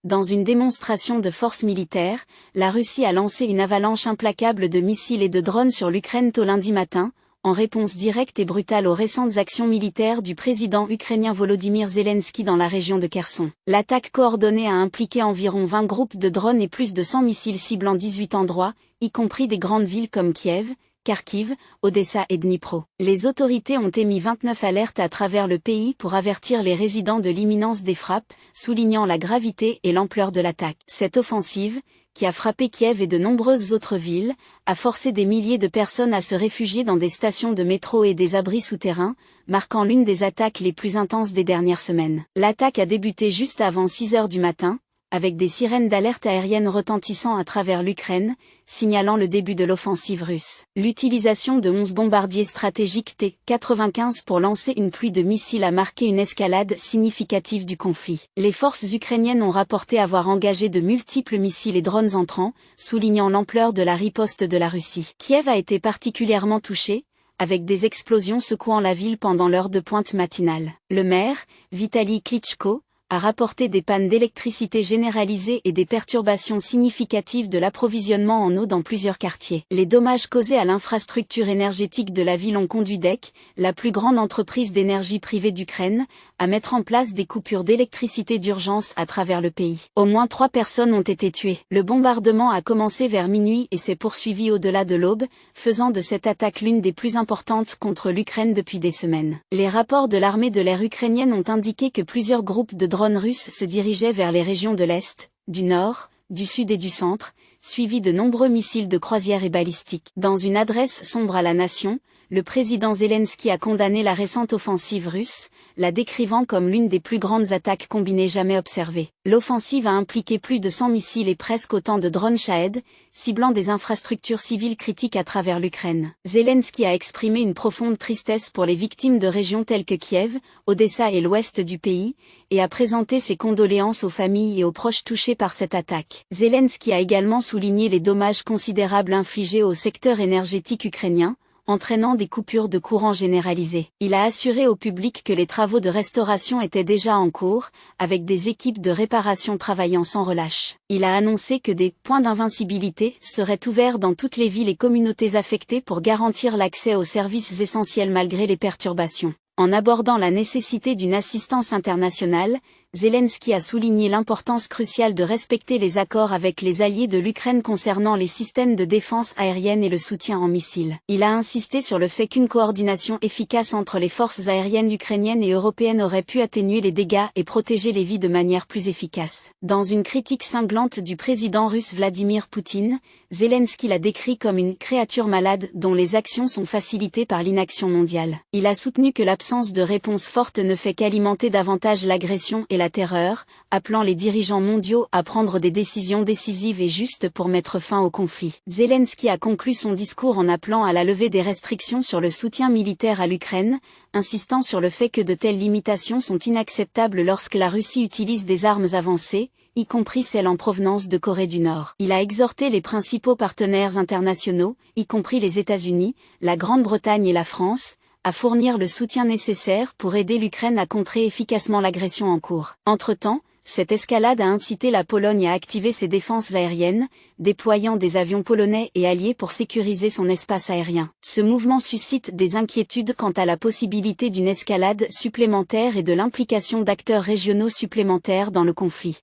Dans une démonstration de force militaire, la Russie a lancé une avalanche implacable de missiles et de drones sur l'Ukraine tôt lundi matin, en réponse directe et brutale aux récentes actions militaires du président ukrainien Volodymyr Zelensky dans la région de Kherson. L'attaque coordonnée a impliqué environ 20 groupes de drones et plus de 100 missiles ciblant 18 endroits, y compris des grandes villes comme Kiev, Kharkiv, Odessa et Dnipro. Les autorités ont émis 29 alertes à travers le pays pour avertir les résidents de l'imminence des frappes, soulignant la gravité et l'ampleur de l'attaque. Cette offensive, qui a frappé Kiev et de nombreuses autres villes, a forcé des milliers de personnes à se réfugier dans des stations de métro et des abris souterrains, marquant l'une des attaques les plus intenses des dernières semaines. L'attaque a débuté juste avant 6 heures du matin, avec des sirènes d'alerte aérienne retentissant à travers l'Ukraine, signalant le début de l'offensive russe. L'utilisation de 11 bombardiers stratégiques T-95 pour lancer une pluie de missiles a marqué une escalade significative du conflit. Les forces ukrainiennes ont rapporté avoir engagé de multiples missiles et drones entrants, soulignant l'ampleur de la riposte de la Russie. Kiev a été particulièrement touché, avec des explosions secouant la ville pendant l'heure de pointe matinale. Le maire, Vitali Klitschko, a rapporté des pannes d'électricité généralisées et des perturbations significatives de l'approvisionnement en eau dans plusieurs quartiers. Les dommages causés à l'infrastructure énergétique de la ville ont conduit DEC, la plus grande entreprise d'énergie privée d'Ukraine, à mettre en place des coupures d'électricité d'urgence à travers le pays. Au moins 3 personnes ont été tuées. Le bombardement a commencé vers minuit et s'est poursuivi au-delà de l'aube, faisant de cette attaque l'une des plus importantes contre l'Ukraine depuis des semaines. Les rapports de l'armée de l'air ukrainienne ont indiqué que plusieurs groupes de drones russes se dirigeaient vers les régions de l'Est, du Nord, du Sud et du Centre, suivis de nombreux missiles de croisière et balistiques. Dans une adresse sombre à la nation, le président Zelensky a condamné la récente offensive russe, la décrivant comme l'une des plus grandes attaques combinées jamais observées. L'offensive a impliqué plus de 100 missiles et presque autant de drones Shahed, ciblant des infrastructures civiles critiques à travers l'Ukraine. Zelensky a exprimé une profonde tristesse pour les victimes de régions telles que Kiev, Odessa et l'ouest du pays, et a présenté ses condoléances aux familles et aux proches touchés par cette attaque. Zelensky a également souligné les dommages considérables infligés au secteur énergétique ukrainien, entraînant des coupures de courant généralisées. Il a assuré au public que les travaux de restauration étaient déjà en cours, avec des équipes de réparation travaillant sans relâche. Il a annoncé que des points d'invincibilité seraient ouverts dans toutes les villes et communautés affectées pour garantir l'accès aux services essentiels malgré les perturbations. En abordant la nécessité d'une assistance internationale, Zelensky a souligné l'importance cruciale de respecter les accords avec les alliés de l'Ukraine concernant les systèmes de défense aérienne et le soutien en missiles. Il a insisté sur le fait qu'une coordination efficace entre les forces aériennes ukrainiennes et européennes aurait pu atténuer les dégâts et protéger les vies de manière plus efficace. Dans une critique cinglante du président russe Vladimir Poutine, Zelensky l'a décrit comme une créature malade dont les actions sont facilitées par l'inaction mondiale. Il a soutenu que l'absence de réponse forte ne fait qu'alimenter davantage l'agression et la terreur, appelant les dirigeants mondiaux à prendre des décisions décisives et justes pour mettre fin au conflit. Zelensky a conclu son discours en appelant à la levée des restrictions sur le soutien militaire à l'Ukraine, insistant sur le fait que de telles limitations sont inacceptables lorsque la Russie utilise des armes avancées, y compris celles en provenance de Corée du Nord. Il a exhorté les principaux partenaires internationaux, y compris les États-Unis, la Grande-Bretagne et la France, à fournir le soutien nécessaire pour aider l'Ukraine à contrer efficacement l'agression en cours. Entre-temps, cette escalade a incité la Pologne à activer ses défenses aériennes, déployant des avions polonais et alliés pour sécuriser son espace aérien. Ce mouvement suscite des inquiétudes quant à la possibilité d'une escalade supplémentaire et de l'implication d'acteurs régionaux supplémentaires dans le conflit.